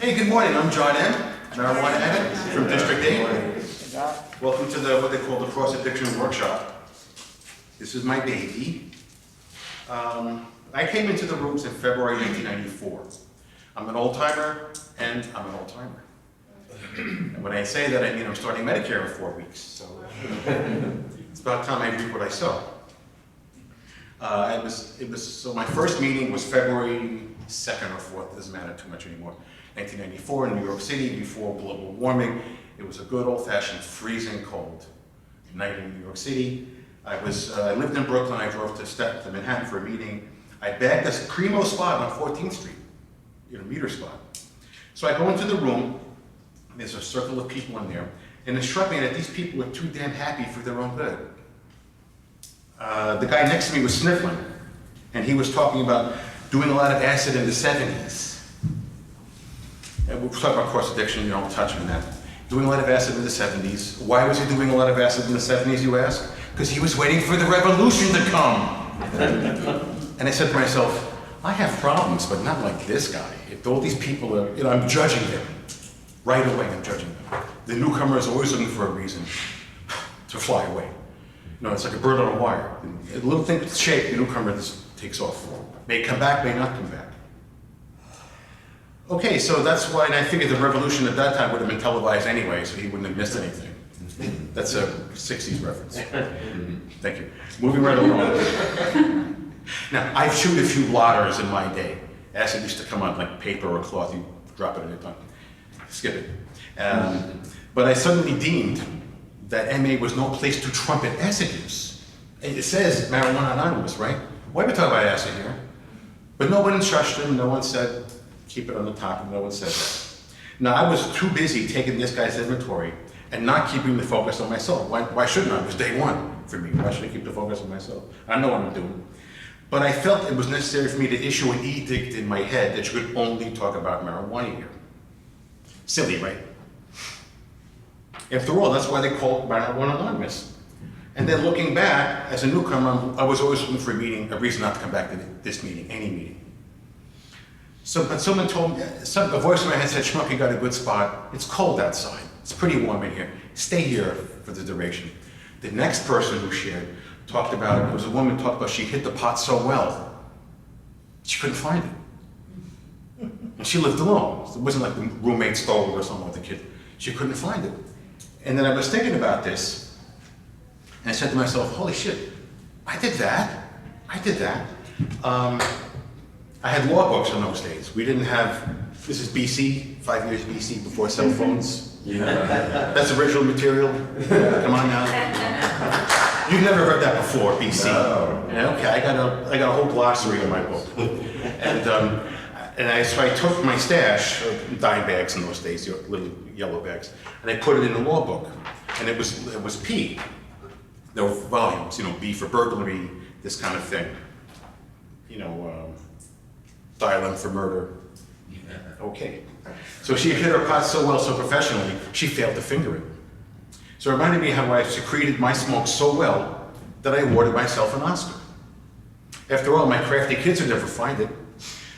Hey, good morning. I'm John M., marijuana addict from District 8. Welcome to what they call the Cross Addiction Workshop. This is my baby. I came into the rooms in February 1994. I'm an old-timer, and I'm an old-timer. And when I say that, I mean I'm starting Medicare in 4 weeks, so it's about time I reap what I sow. So my first meeting was February 2nd or 4th, doesn't matter too much anymore. 1994 in New York City, before global warming. It was a good old-fashioned freezing cold night in New York City. I lived in Brooklyn. I drove to Manhattan for a meeting. I bagged a primo spot on 14th Street, meter spot. So I go into the room. There's a circle of people in there, and it struck me that these people were too damn happy for their own good. The guy next to me was sniffling, and he was talking about doing a lot of acid in the 70s. And we'll talk about cross addiction, we'll touch on that. Doing a lot of acid in the 70s. Why was he doing a lot of acid in the 70s, you ask? Because he was waiting for the revolution to come. And I said to myself, I have problems, but not like this guy. If all these people are, I'm judging them. Right away, I'm judging them. The newcomer is always looking for a reason to fly away. It's like a bird on a wire. A little thing to shake, the newcomer just takes off. May come back, may not come back. Okay, so that's why, and I figured the revolution at that time would have been televised anyway, so he wouldn't have missed anything. That's a 60s reference. Thank you. Moving right along. Now, I've chewed a few blotters in my day. Acid used to come on like paper or cloth, you drop it in your tongue. Skip it. But I suddenly deemed that MA was no place to trumpet acid use. It says marijuana anonymous, right? Why are we talking about acid here? But no one shushed him, no one said, keep it on the top, and no one said that. Now, I was too busy taking this guy's inventory and not keeping the focus on myself. Why shouldn't I? It was day one for me. Why should I keep the focus on myself? I know what I'm doing. But I felt it was necessary for me to issue an edict in my head that you could only talk about marijuana here. Silly, right? After all, that's why they call it marijuana anonymous. And then looking back, as a newcomer, I was always looking for a reason not to come back to this meeting, any meeting. But someone told me, a voice in my head said, Schmuck, you got a good spot. It's cold outside. It's pretty warm in here. Stay here for the duration. The next person who shared talked about, it was a woman talked about she hid the pot so well, she couldn't find it. And she lived alone. It wasn't like the roommate stole or something with the kid. She couldn't find it. And then I was thinking about this, and I said to myself, holy shit, I did that. I had law books in those days. We didn't have, this is BC, 5 years BC, before cell phones. That's original material. Come on now. You've never heard that before, BC. No. Okay, I got a whole glossary in my book. So I took my stash, dime bags in those days, little yellow bags, and I put it in the law book. And it was P. There were volumes, B for burglary, this kind of thing. Dial M for murder. Okay. So she hid her pot so well, so professionally, she failed to finger it. So it reminded me how I secreted my smoke so well that I awarded myself an Oscar. After all, my crafty kids would never find it.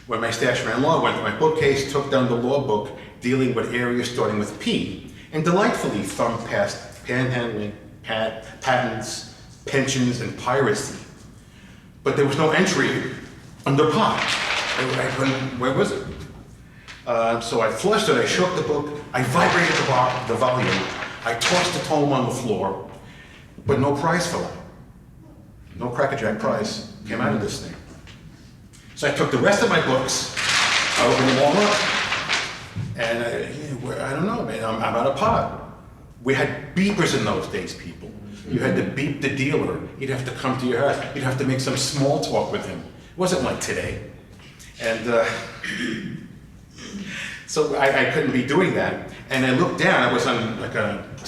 When my stash man law went to my bookcase, took down the law book dealing with areas starting with P, and delightfully thumbed past panhandling, patents, pensions, and piracy. But there was no entry under pot. Where was it? So I flushed it, I shook the book, I vibrated the volume, I tossed the tome on the floor, but no prize fell out. No crackerjack prize came out of this thing. So I took the rest of my books, I opened them all up, and I don't know, man, I'm out of pot. We had beepers in those days, people. You had to beep the dealer. He'd have to come to your house. You'd have to make some small talk with him. It wasn't like today. And so I couldn't be doing that. And I looked down, I was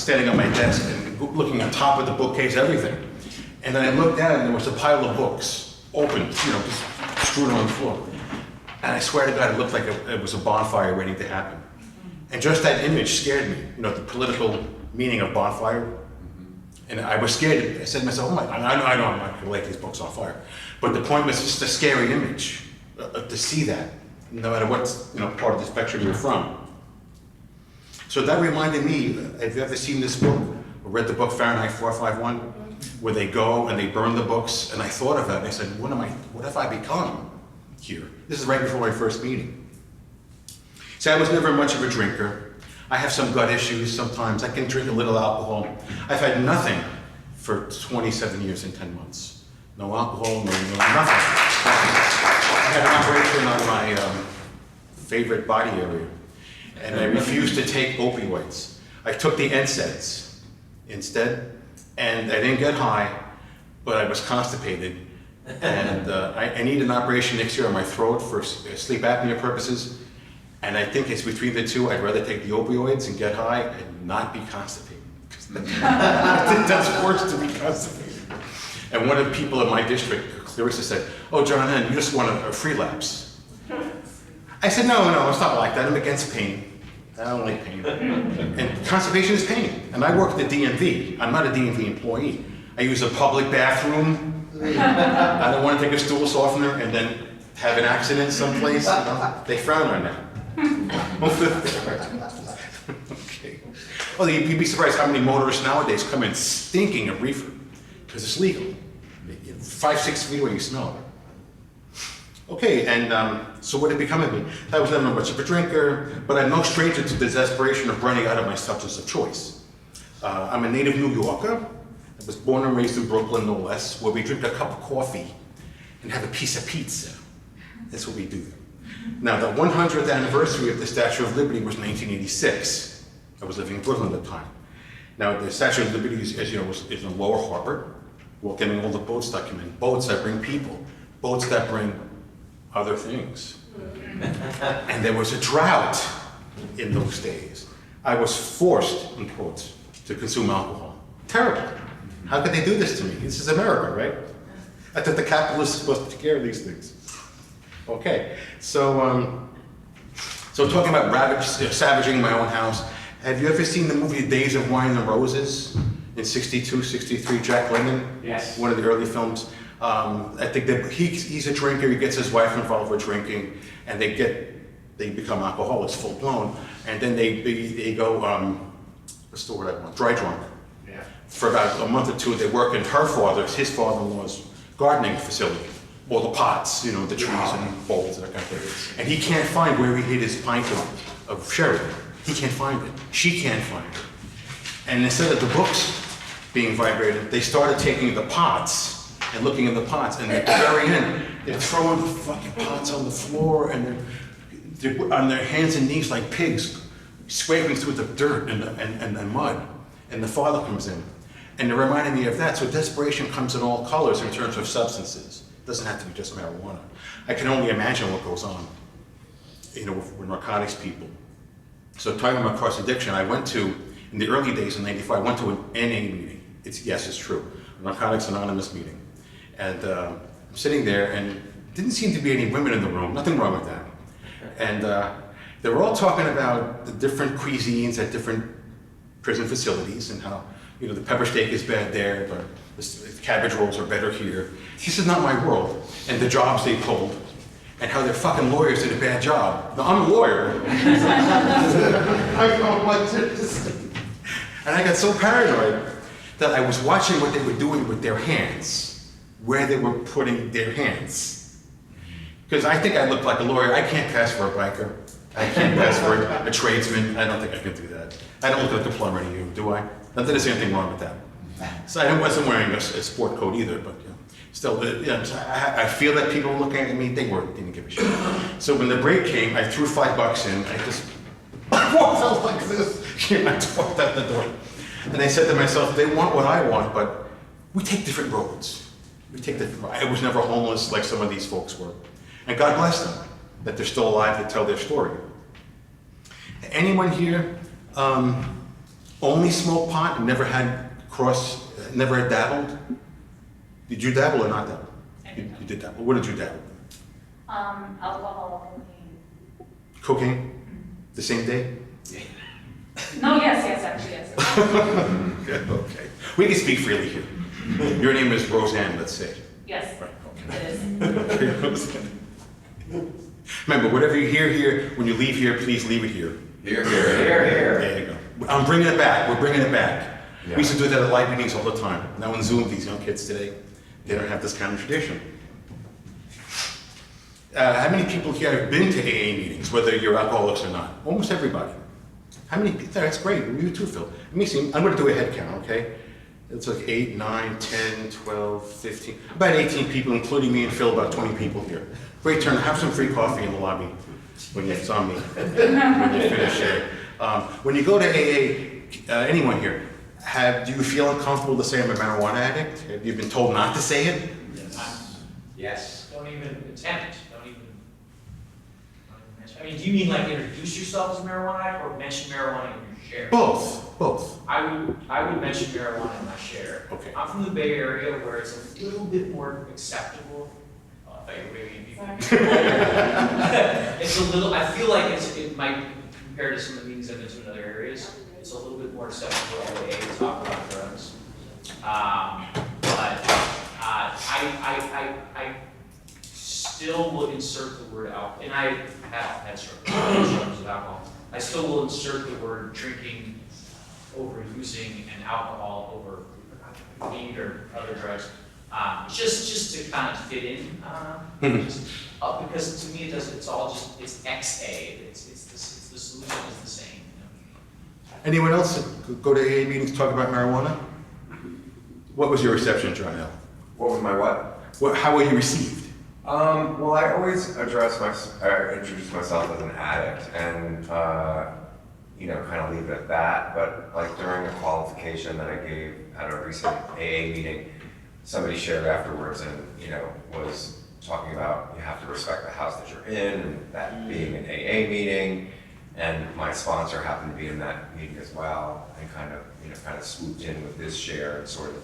standing on my desk and looking on top of the bookcase, everything. And then I looked down and there was a pile of books, open, just screwed on the floor. And I swear to God, it looked like it was a bonfire waiting to happen. And just that image scared me, the political meaning of bonfire. And I was scared. I said to myself, I know I'm not going to light these books on fire. But the point was just a scary image to see that. no matter what part of the spectrum you're from. So that reminded me, have you ever seen this book, or read the book Fahrenheit 451, where they go and they burn the books, and I thought of that, and I said, what have I become here? This is right before my first meeting. So I was never much of a drinker. I have some gut issues sometimes. I can drink a little alcohol. I've had nothing for 27 years and 10 months. No alcohol, nothing. I had an operation on my favorite body area, and I refused to take opioids. I took the NSAIDs instead, and I didn't get high, but I was constipated. And I need an operation next year on my throat for sleep apnea purposes. And I think it's between the two. I'd rather take the opioids and get high and not be constipated. I think that's worse to be constipated. And one of the people in my district, Clarissa, said, "Oh, John Henn, you just want a free lapse." I said, no, it's not like that. I'm against pain. I don't like pain. And constipation is pain. And I work at the DMV. I'm not a DMV employee. I use a public bathroom. I don't want to take a stool softener and then have an accident someplace. They frown on that. Okay. Well, you'd be surprised how many motorists nowadays come in stinking of reefer, because it's legal. 5-6 feet away, you smell it. Okay, and so what had become of me? I was never much of a drinker, but I'm no stranger to the desperation of running out of my substance of choice. I'm a native New Yorker. I was born and raised in Brooklyn, no less, where we drink a cup of coffee and have a piece of pizza. That's what we do. Now, the 100th anniversary of the Statue of Liberty was 1986. I was living in Brooklyn at the time. Now, the Statue of Liberty, as you know, is in Lower Harbor. We're getting all the boats that come in. Boats that bring people. Boats that bring other things. And there was a drought in those days. I was forced, in quotes, to consume alcohol. Terrible. How could they do this to me? This is America, right? I thought the capitalists were supposed to take care of these things. Okay, so talking about savaging my own house, have you ever seen the movie Days of Wine and Roses in 62, 63, Jack Lemmon? Yes. One of the early films. I think that he's a drinker, he gets his wife involved with drinking, and they become alcoholics full blown, and then they go, what's the word I want, dry drunk. Yeah. For about a month or two, they work in his father-in-law's gardening facility. All the pots, the trees and bowls, that kind of thing. And he can't find where he hid his pint of sherry. He can't find it. She can't find it. And instead of the books being vibrated, they started taking the pots and looking in the pots. And at the very end, they're throwing the fucking pots on the floor, and they're on their hands and knees like pigs, scraping through the dirt and the mud. And the father comes in. And it reminded me of that. So desperation comes in all colors in terms of substances. It doesn't have to be just marijuana. I can only imagine what goes on, with narcotics people. So talking about cross addiction, I went to, in the early days in '95, I went to an NA meeting. It's true, a Narcotics Anonymous meeting. And I'm sitting there, and didn't seem to be any women in the room, nothing wrong with that. And they were all talking about the different cuisines at different prison facilities, and how, the pepper steak is bad there, but the cabbage rolls are better here. This is not my world. And the jobs they pulled, and how their fucking lawyers did a bad job. Now, I'm a lawyer. I don't like to. And I got so paranoid that I was watching what they were doing with their hands, where they were putting their hands. Because I think I looked like a lawyer. I can't pass for a biker. I can't pass for a tradesman. I don't think I can do that. I don't look like a plumber to you, do I? Not that there's anything wrong with that. So I wasn't wearing a sport coat either, but still, I feel that people looking at me, they didn't give a shit. So when the break came, I threw $5 in, I just walked out like this, and I walked out the door. And I said to myself, they want what I want, but we take different roads. I was never homeless like some of these folks were. And God bless them, that they're still alive to tell their story. Anyone here only smoked pot and never had dabbled? Did you dabble or not dabble? You did dabble. What did you dabble? Alcohol, cocaine. Cocaine? Mm-hmm. The same day? No, yes. Okay. We can speak freely here. Your name is Roseanne, let's say. Yes, Right, it is. okay. Remember, whatever you hear here, when you leave here, please leave it here. Here, here, here, here. There you go. I'm bringing it back. We're bringing it back. Yeah. We used to do that at live meetings all the time. Now on Zoom, these young kids today, they don't have this kind of tradition. How many people here have been to AA meetings, whether you're alcoholics or not? Almost everybody. How many? That's great. You too, Phil. Let me see. I'm going to do a head count, okay? It's like 8, 9, 10, 12, 15, about 18 people, including me and Phil, about 20 people here. Great turn. Have some free coffee in the lobby when you saw me, when you finish here. When you go to AA, anyone here, do you feel uncomfortable to say I'm a marijuana addict? Have you been told not to say it? Yes. Don't even attempt. Don't even mention. I mean, do you mean like introduce yourself as a marijuana addict or mention marijuana in your share? Both, both. I would mention marijuana in my share. Okay. I'm from the Bay Area where it's a little bit more acceptable. Oh, I thought you were waving at me. It's a little, I feel like it might, compared to some of the meetings I've been to in other areas, it's a little bit more acceptable to talk about drugs. But I still will insert the word alcohol, and I have had struggles with alcohol. I still will insert the word drinking over using and alcohol over weed or other drugs, just to kind of fit in. Because to me it's all just, it's XA, it's the solution is the same. Anyone else go to AA meetings, talk about marijuana? What was your reception, John L? What was my what? How were you received? Well, I always introduce myself as an addict and, kind of leave it at that. But like during a qualification that I gave at a recent AA meeting, somebody shared afterwards and, was talking about you have to respect the house that you're in, and that being an AA meeting. And my sponsor happened to be in that meeting as well, and kind of swooped in with his share and sort of,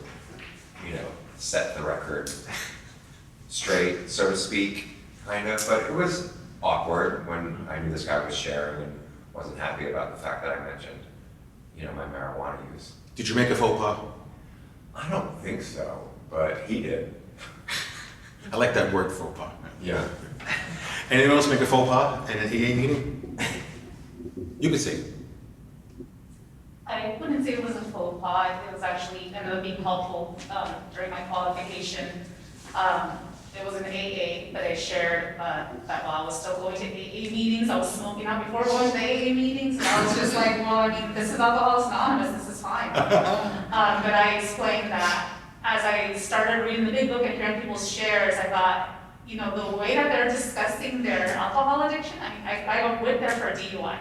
set the record straight, so to speak, kind of. But it was awkward when I knew this guy was sharing and wasn't happy about the fact that I mentioned, my marijuana use. Did you make a faux pas? I don't think so, but he did. I like that word, faux pas. Yeah. Anyone else make a faux pas in an AA meeting? You could say it. I wouldn't say it was a faux pas. It was actually ended up being helpful during my qualification. It was an AA, but I shared that while I was still going to AA meetings, I was smoking out before going to AA meetings, and I was just like, well, I mean, this is Alcoholics Anonymous, this is fine. But I explained that as I started reading the big book and hearing people's shares, I thought, the way that they're discussing their alcohol addiction, I mean, I went there for a DUI.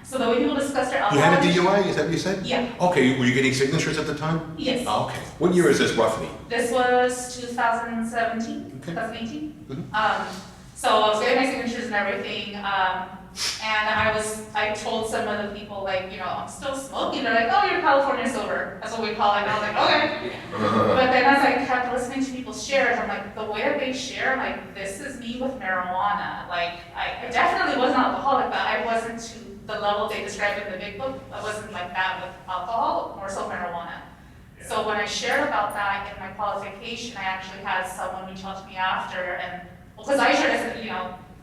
So the way people discuss their You alcohol had a addiction. DUI, is that what you said? Yeah. Okay, were you getting signatures at the time? Yes. Oh, okay. What year is this roughly? This was 2017, Okay. 2018. Mhm. So I was getting my signatures and everything, and I told some of the people, like, I'm still smoking. They're like, oh, you're California sober. That's what we call it. And I was like, okay. But then as I kept listening to people's shares, I'm like, the way that they share, like, this is me with marijuana. Like, I definitely wasn't alcoholic, but I wasn't to the level they described in the big book. I wasn't like that with alcohol, more so marijuana. Yeah. So when I shared about that in my qualification, I actually had someone reach out to me after, and because I shared, I said,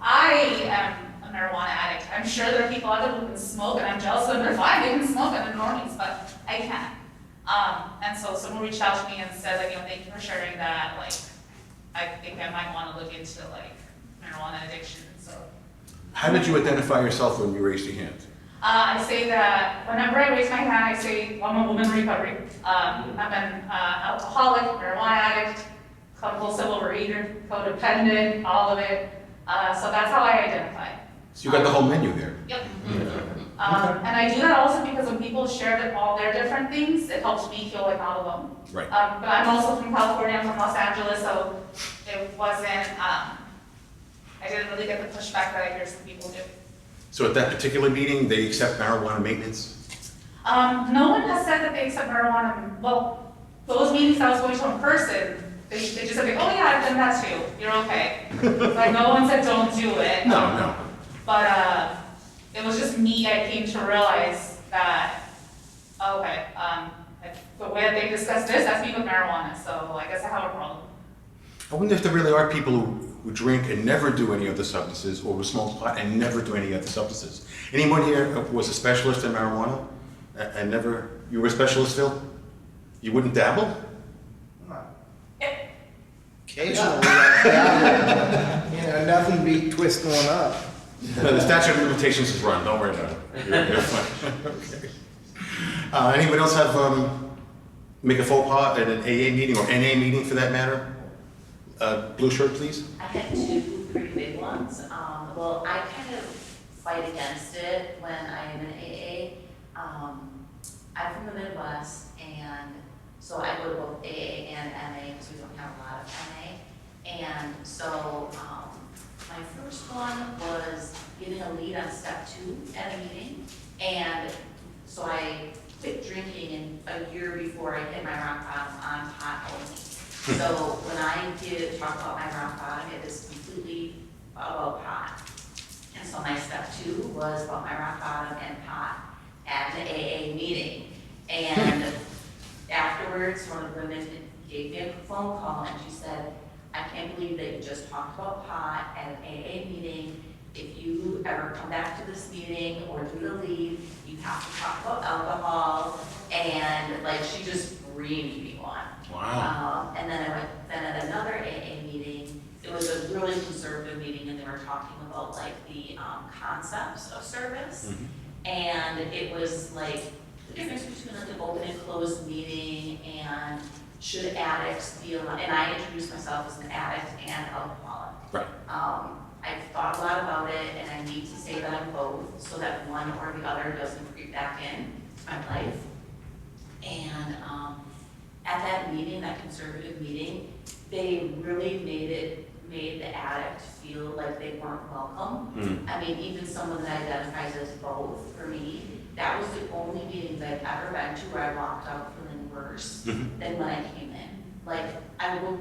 I am a marijuana addict. I'm sure there are people out there who can smoke, and I'm jealous of them. They're fine, they can smoke, and they're normies, but I can't. And so someone reached out to me and said, like, thank you for sharing that. Like, I think I might want to look into like marijuana addiction. So. How did you identify yourself when you raised your hand? I say that whenever I raise my hand, I say I'm a woman in recovery. I'm an alcoholic, marijuana addict, compulsive overeater, codependent, all of it. So that's how I identify. So you got the whole menu there. Yep. And I do that also because when people share that all their different things, it helps me feel like not alone. Right. But I'm also from California, I'm from Los Angeles, so it wasn't, I didn't really get the pushback that I hear some people do. So at that particular meeting, they accept marijuana maintenance? No one has said that they accept marijuana. Well, those meetings I was going to in person, they just said, like, oh yeah, I've done that too, you're okay. Like, no one said don't do it. No. But it was just me, I came to realize that, okay, the way that they discuss this, that's me with marijuana, so I guess I have a problem. I wonder if there really are people who who drink and never do any other substances, or who smoke pot and never do any other substances? Anyone here was a specialist in marijuana and never, you were a specialist, Phil? You wouldn't dabble? Occasionally, nothing beat twisting one up. No, the statute of limitations is run, don't worry about it. You're fine. Okay. Anyone else have, make a faux pas at an AA meeting, or NA meeting for that matter? Blue shirt, please. I had two pretty big ones. Well, I kind of fight against it when I am in AA. I'm from the Midwest, and so I go to both AA and MA because we don't have a lot of MA. And so my first one was getting a lead on step 2 at a meeting. And so I quit drinking in a year before I hit my rock bottom on pot only. So when I did talk about my rock bottom, it was completely about pot. And so my step 2 was about my rock bottom and pot at the AA meeting. And afterwards, one of the women gave me a phone call and she said, I can't believe that you just talked about pot at an AA meeting. If you ever come back to this meeting or do the lead, you have to talk about alcohol. And like, she just reamed me one. Wow. And then I went, then at another AA meeting, it was a really conservative meeting and they were talking about like the concepts of service. Mm-hmm. And it was like the difference between like an open and closed meeting and should addicts be allowed, and I introduced myself as an addict and alcoholic. Right. I've thought a lot about it and I need to say that I'm both so that one or the other doesn't creep back in to my life. And at that meeting, that conservative meeting, they really made the addict feel like they weren't welcome. Mm. I mean, even someone that identifies as both, for me, that was the only meeting that I've ever been to where I walked out feeling worse Mhm. than when I came in. Like, I will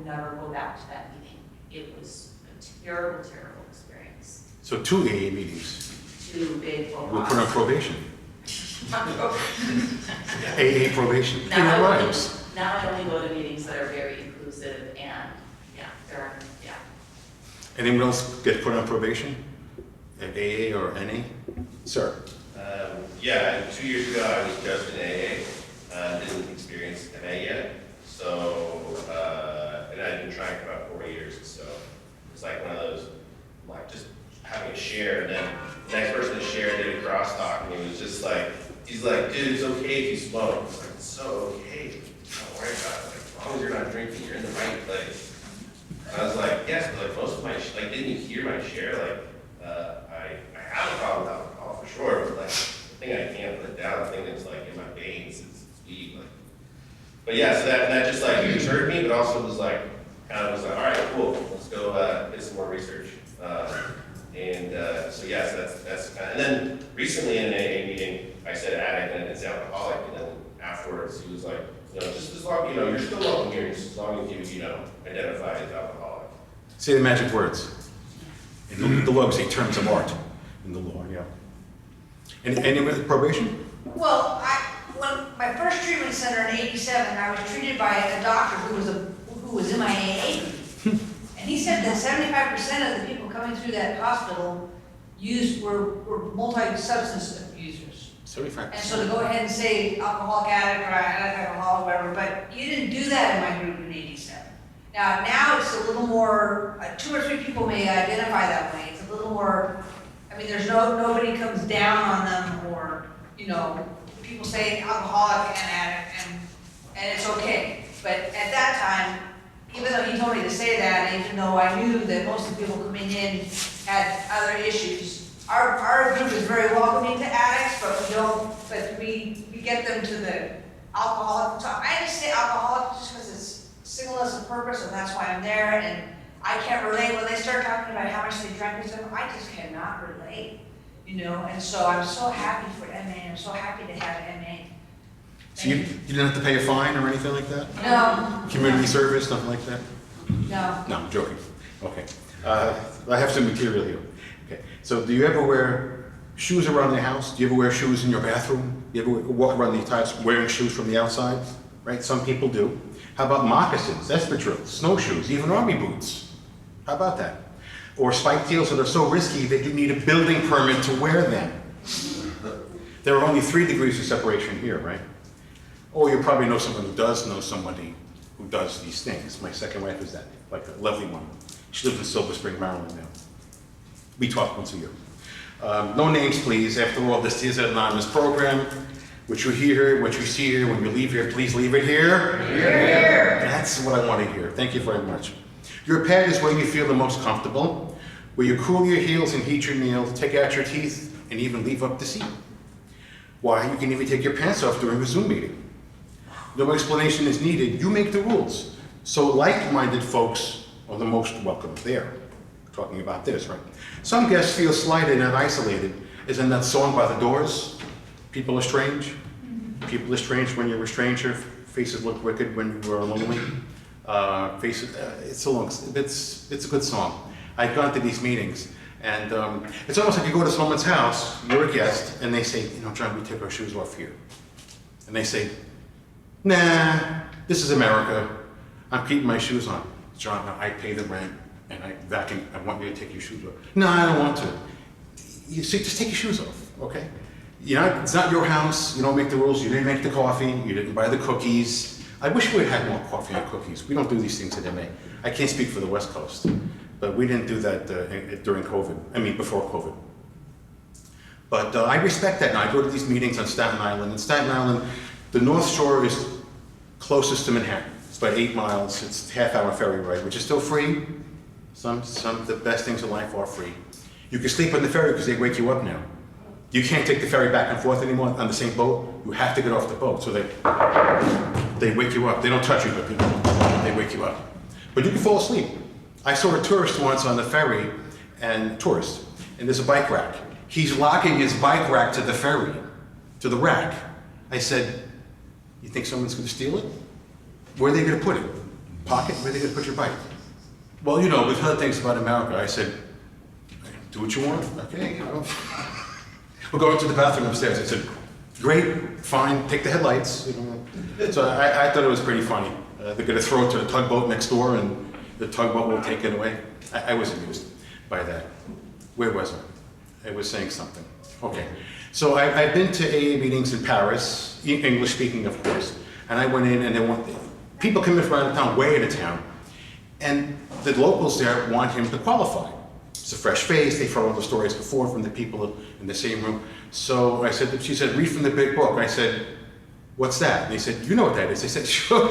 never go back to that meeting. It was a terrible, terrible experience. So 2 AA meetings. Too big for We'll put on probation. AA probation. Now In our I only- lives. Now I only go to meetings that are very inclusive and, yeah. Anyone else get put on probation at AA or NA? Sir? Yeah, 2 years ago, I was just in AA, didn't experience MA yet, so, and I'd been trying for about 4 years, so it's like one of those, like, just having a share, and then the next person to share did a crosstalk, and he was just like, he's like, dude, it's okay if you smoke. It's like, it's so okay, don't worry about it, like, as long as you're not drinking, you're in the right place. And I was like, yes, but like, most of my, like, didn't you hear my share? Like, I have a problem with alcohol for sure, but like, the thing I can't put down, the thing that's like in my veins is weed. Like, but yeah, so that just like deterred me, but also was like, kind of was like, all right, cool, let's go get some more research. So yes, that's kind of, and then recently in an AA meeting, I said addict and it's alcoholic, and then afterwards he was like, just as long, you're still welcome here, just as long as you identify as alcoholic. Say the magic words. In the law, we say terms of art. In the law, yeah. And any with probation? Well, when my first treatment center in '87, I was treated by a doctor who was in my AA. And he said that 75% of the people coming through that hospital were multi-substance abusers. 75%. And so to go ahead and say alcoholic addict or alcoholic, whatever, but you didn't do that in my group in '87. Now it's a little more, 2 or 3 people may identify that way. It's a little more, I mean, there's nobody comes down on them or, people say alcoholic and addict and it's okay. But at that time, even though he told me to say that, and even though I knew that most of the people coming in had other issues, our group is very welcoming to addicts, but we get them to the alcoholic. So I just say alcoholic just because it's singleness of purpose, and that's why I'm there. And I can't relate when they start talking about how much they drank and stuff. I just cannot relate, And so I'm so happy for MA. I'm so happy to have MA. So you didn't have to pay a fine or anything like that? No. Community service, nothing like that? No. No, I'm joking. Okay. I have some material here. Okay. So do you ever wear shoes around the house? Do you ever wear shoes in your bathroom? Do you ever walk around the entire wearing shoes from the outside? Right? Some people do. How about moccasins, espadrilles, snowshoes, even army boots? How about that? Or spike heels that are so risky that you need a building permit to wear them. There are only 3 degrees of separation here, right? Or you probably know someone who does know somebody who does these things. My second wife is that, like a lovely one. She lives in Silver Spring, Maryland now. We talk once a year. No names, please. After all, this is an anonymous program. What you hear, what you see here, when you leave here, please leave it here. Here. That's what I want to hear. Thank you very much. Your pad is where you feel the most comfortable, where you cool your heels and heat your meals, take out your teeth, and even leave up the seat. Why, you can even take your pants off during a Zoom meeting. No explanation is needed. You make the rules. So like-minded folks are the most welcome there. We're talking about this, right? Some guests feel slighted and isolated, as in that song by The Doors, People Are Strange. People are strange when you're a stranger. Faces look wicked when you are lonely. It's a good song. I've gone to these meetings, and it's almost like you go to someone's house, you're a guest, and they say, you know, John, we take our shoes off here. And they say, nah, this is America. I'm keeping my shoes on. John, I pay the rent, and I want you to take your shoes off. No, I don't want to. You see, just take your shoes off, okay? You know, it's not your house. You don't make the rules. You didn't make the coffee. You didn't buy the cookies. I wish we had more coffee and cookies. We don't do these things at MA. I can't speak for the West Coast, but we didn't do that during COVID. I mean, before COVID. But I respect that, and I go to these meetings on Staten Island. In Staten Island, the North Shore is closest to Manhattan. It's about 8 miles. It's a half-hour ferry ride, which is still free. Some of the best things in life are free. You can sleep on the ferry because they wake you up now. You can't take the ferry back and forth anymore on the same boat. You have to get off the boat. So they wake you up. They don't touch you, but they wake you up. But you can fall asleep. I saw a tourist once on the ferry, and there's a bike rack. He's locking his bike rack to the ferry, to the rack. I said, you think someone's going to steal it? Where are they going to put it? Pocket? Where are they going to put your bike? Well, you know, we've heard things about America. I said, do what you want. Okay, you know. We're going to the bathroom upstairs. I said, great, fine, take the headlights. You know. So I thought it was pretty funny. They're going to throw it to the tugboat next door, and the tugboat will take it away. I was amused by that. Where was I? I was saying something. Okay. So I've been to AA meetings in Paris, English speaking, of course, and I went in, and people come in from out of town, way out of town, and the locals there want him to qualify. It's a fresh face. They've heard all the stories before from the people in the same room. So she said, read from the big book. I said, what's that? And they said, you know what that is? I said, sure,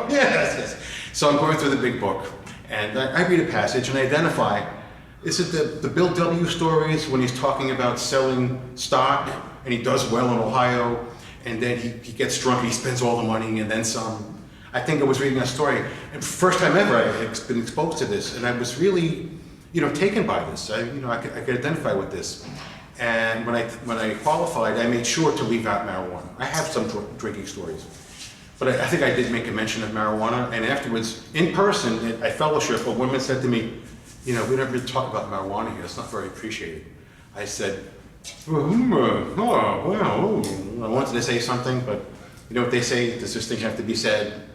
yes. So I'm going through the big book, and I read a passage and I identify, is it the Bill W. stories when he's talking about selling stock, and he does well in Ohio, and then he gets drunk and he spends all the money and then some. I think I was reading that story, and first time ever I had been exposed to this, and I was really, taken by this. I could identify with this. And when I qualified, I made sure to leave out marijuana. I have some drinking stories, but I think I did make a mention of marijuana. And afterwards, in person, at fellowship, a woman said to me, we don't really talk about marijuana here. It's not very appreciated. I said, I wanted to say something, but you know what they say, does this thing have to be said?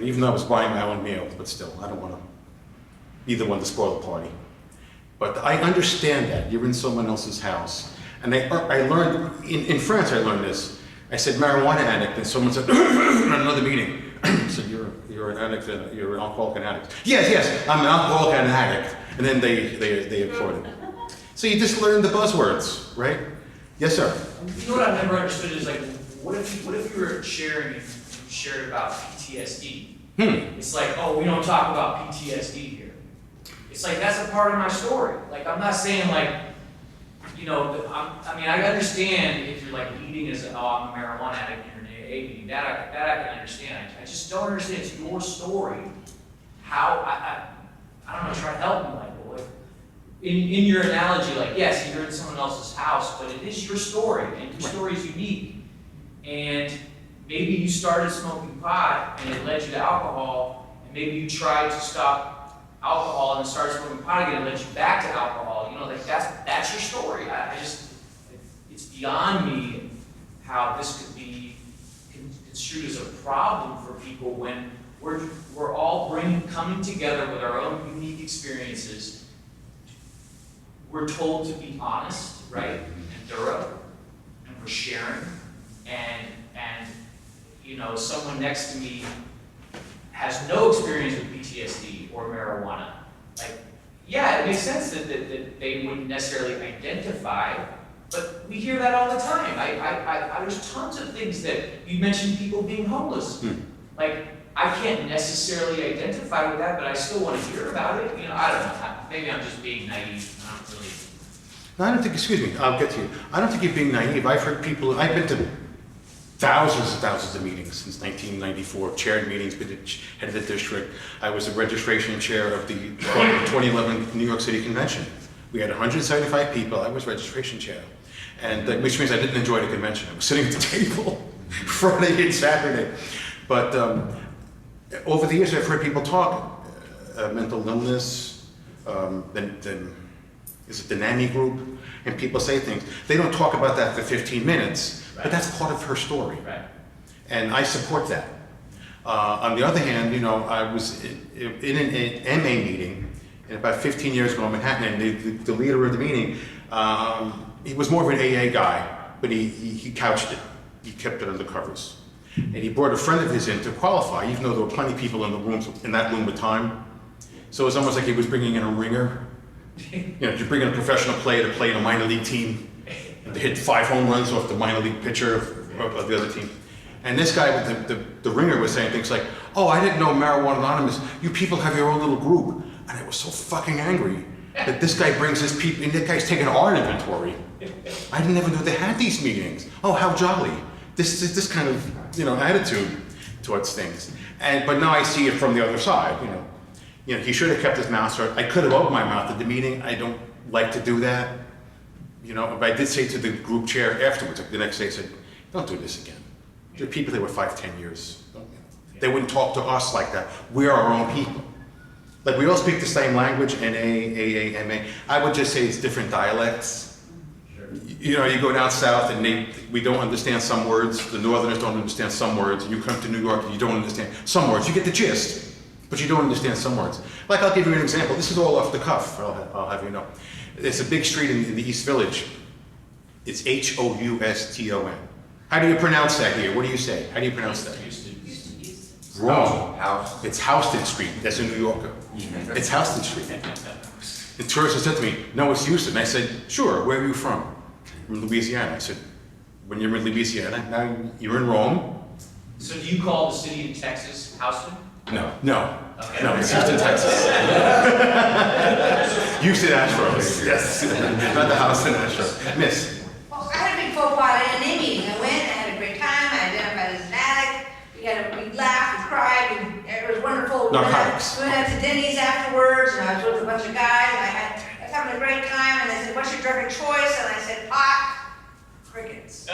Even though I was buying my own meal, but still, I don't want to be the one to spoil the party. But I understand that. You're in someone else's house. And I learned, in France I learned this. I said marijuana addict, and someone said, in another meeting, I said, you're an addict, you're an alcoholic and addict. Yes, I'm an alcoholic and an addict. And then they applauded. So you just learn the buzzwords, right? Yes, sir. You know what I've never understood is like, what if you were sharing and you shared about PTSD? It's like, oh, we don't talk about PTSD here. It's like, that's a part of my story. Like, I'm not saying like, I understand if you're like leading as I'm a marijuana addict and you're an AA meeting, that I can understand. I just don't understand, it's your story. How, I don't know, try to help me, like, well, in your analogy, like, yes, you're in someone else's house, but it is your story, and your story is unique. And maybe you started smoking pot and it led you to alcohol, and maybe you tried to stop alcohol and started smoking pot again and led you back to alcohol. That's your story. It's beyond me how this could be construed as a problem for people when we're all coming together with our own unique experiences. We're told to be honest, right, and thorough, and we're sharing, and you know, someone next to me has no experience with PTSD or marijuana. Like, yeah, it makes sense that they wouldn't necessarily identify, but we hear that all the time. There's tons of things that you mentioned, people being homeless. Like, I can't necessarily identify with that, but I still want to hear about it. You know, I don't know. Maybe I'm just being naive. I don't really. No, I don't think, excuse me, I'll get to you. I don't think you're being naive. I've heard people, I've been to thousands and thousands of meetings since 1994, chaired meetings, been head of the district. I was the registration chair of the 2011 New York City Convention. We had 175 people, I was registration chair. And which means I didn't enjoy the convention. I was sitting at the table Friday and Saturday. But over the years, I've heard people talk, mental illness, then is it the nanny group? And people say things. They don't talk about that for 15 minutes, but that's part of her story. Right. And I support that. On the other hand, you know, I was in an MA meeting, and about 15 years ago in Manhattan, and the leader of the meeting, he was more of an AA guy, but he couched it. He kept it under covers. And he brought a friend of his in to qualify, even though there were plenty of people in that room with time. So it was almost like he was bringing in a ringer. You know, you bring in a professional player to play in a minor league team, and they hit 5 home runs off the minor league pitcher of the other team. And this guy, the ringer, was saying things like, "Oh, I didn't know Marijuana Anonymous. You people have your own little group." And I was so fucking angry that this guy brings his people, and that guy's taking our inventory. I didn't even know they had these meetings. Oh, how jolly. This kind of, you know, attitude towards things. But now I see it from the other side, you know. You know, he should have kept his mouth shut. I could have opened my mouth at the meeting. I don't like to do that. You know, but I did say to the group chair afterwards, the next day, I said, "Don't do this again." There are people that were 5-10 years. They wouldn't talk to us like that. We are our own people. Like, we all speak the same language, NA, AA, MA. I would just say it's different dialects. Sure. You know, you go down south and we don't understand some words. The Northerners don't understand some words. You come to New York and you don't understand some words. You get the gist, but you don't understand some words. Like, I'll give you an example. This is all off the cuff, I'll have you know. There's a big street in the East Village. It's Houston. How do you pronounce that here? What do you say? How do you pronounce that? Wrong. House. It's Houston Street. That's a New Yorker. It's Houston Street. The tourist said to me, "No, it's Houston." I said, "Sure, where are you from?" "From Louisiana." I said, "When you're in Louisiana, now you're in Rome." So do you call the city of Texas Houston? No, Okay. no, it's Houston, Texas. Houston Astros, yes. Not the Houston Astros. Miss? Well, I had a big faux pas at an AA meeting. I went, I had a great time, I identified as an addict. We laughed, we cried, it was wonderful. Narcotics. We went out to Denny's afterwards, and I was with a bunch of guys, and I was having a great time, and they said, "What's your drug of choice?" And I said, "Pot." Crickets.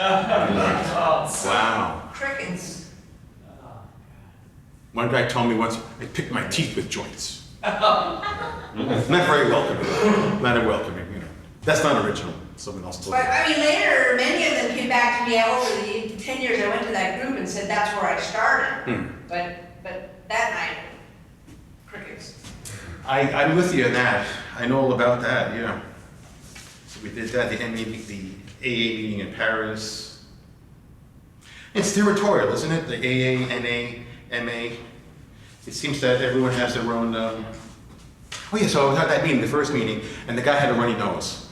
Wow. Crickets. One guy told me once, "I picked my teeth with joints." Not very welcoming. Not a welcoming, you know. That's not original. Someone else told me. But I mean, later, many of them came back to me over the 10 years I went to that group and said that's where I started. But that night, crickets. I'm with you on that. I know all about that, yeah. So we did that, the AA meeting in Paris. It's territorial, isn't it? The AA, NA, MA. It seems that everyone has their own, oh yeah, so I was at that meeting, the first meeting, and the guy had a runny nose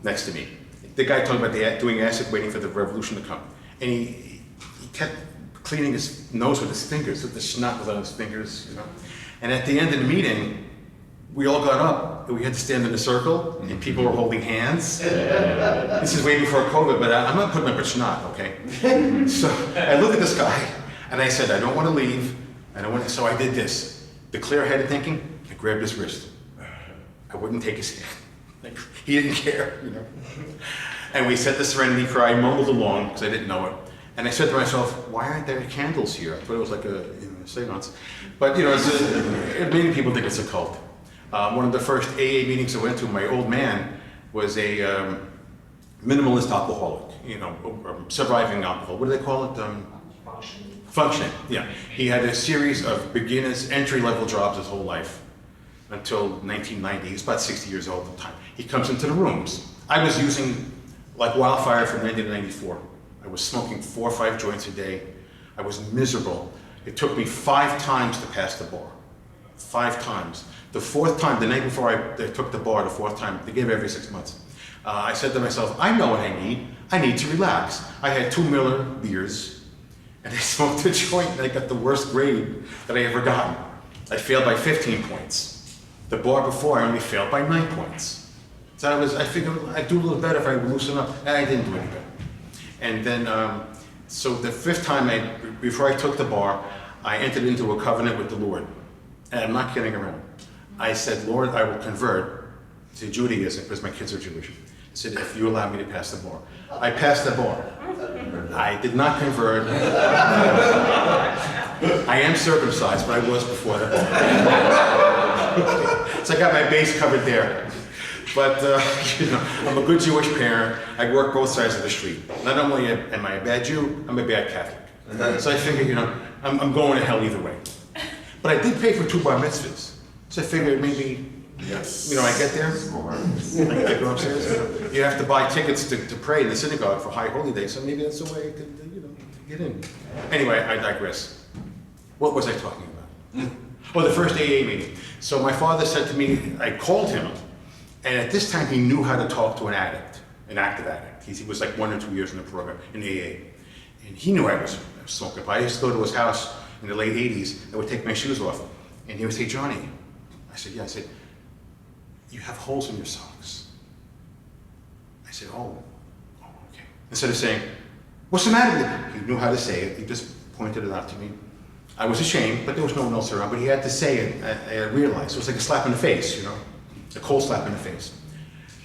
next to me. The guy talking about doing acid, waiting for the revolution to come. And he kept cleaning his nose with his fingers, with the snot was on his fingers, you know. And at the end of the meeting, we all got up and we had to stand in a circle and people were holding hands. This is way before COVID, but I'm not putting up with snot, okay? So I look at this guy and I said, "I don't want to leave. I don't want to," so I did this. The clear-headed thinking, I grabbed his wrist. I wouldn't take his hand. Like, he didn't care, you know. And we said the Serenity Cry, mumbled along, because I didn't know it. And I said to myself, "Why aren't there candles here?" I thought it was like a seance. But, you know, many people think it's a cult. One of the first AA meetings I went to, my old man was a minimalist alcoholic, you know, surviving alcohol. What do they call it? Functioning, yeah. He had a series of beginners, entry-level jobs his whole life until 1990. He was about 60 years old at the time. He comes into the rooms. I was using like wildfire from 1994. I was smoking 4 or 5 joints a day. I was miserable. It took me 5 times to pass the bar. 5 times. The 4th time, the night before I took the bar, the 4th time, they gave it every 6 months. I said to myself, I know what I need. I need to relax. I had 2 Miller beers, and I smoked a joint, and I got the worst grade that I ever gotten. I failed by 15 points. The bar before, I only failed by 9 points. So I figured I'd do a little better if I would loosen up, and I didn't do any better. And then, so the 5th time, before I took the bar, I entered into a covenant with the Lord. And I'm not kidding around. I said, Lord, I will convert to Judaism because my kids are Jewish. I said, if you allow me to pass the bar. I passed the bar. I did not convert. I am circumcised, but I was before the bar. So I got my base covered there. But, I'm a good Jewish parent. I work both sides of the street. Not only am I a bad Jew, I'm a bad Catholic. So I figured, I'm going to hell either way. But I did pay for 2 bar mitzvahs. So I figured maybe, I get there, I go upstairs. You have to buy tickets to pray in the synagogue for High Holy Day, so maybe that's the way I could, to get in. Anyway, I digress. What was I talking about? Well, the first AA meeting. So my father said to me, I called him, and at this time he knew how to talk to an addict, an active addict. He was like 1 or 2 years in the program, in AA. And he knew I was smoking, but I used to go to his house in the late 80s. I would take my shoes off, and he would say, Johnny. I said, yeah. I said, you have holes in your socks. I said, oh, okay. Instead of saying, what's the matter with you? He knew how to say it. He just pointed it out to me. I was ashamed, but there was no one else around. But he had to say it. I realized it was like a slap in the face, a cold slap in the face.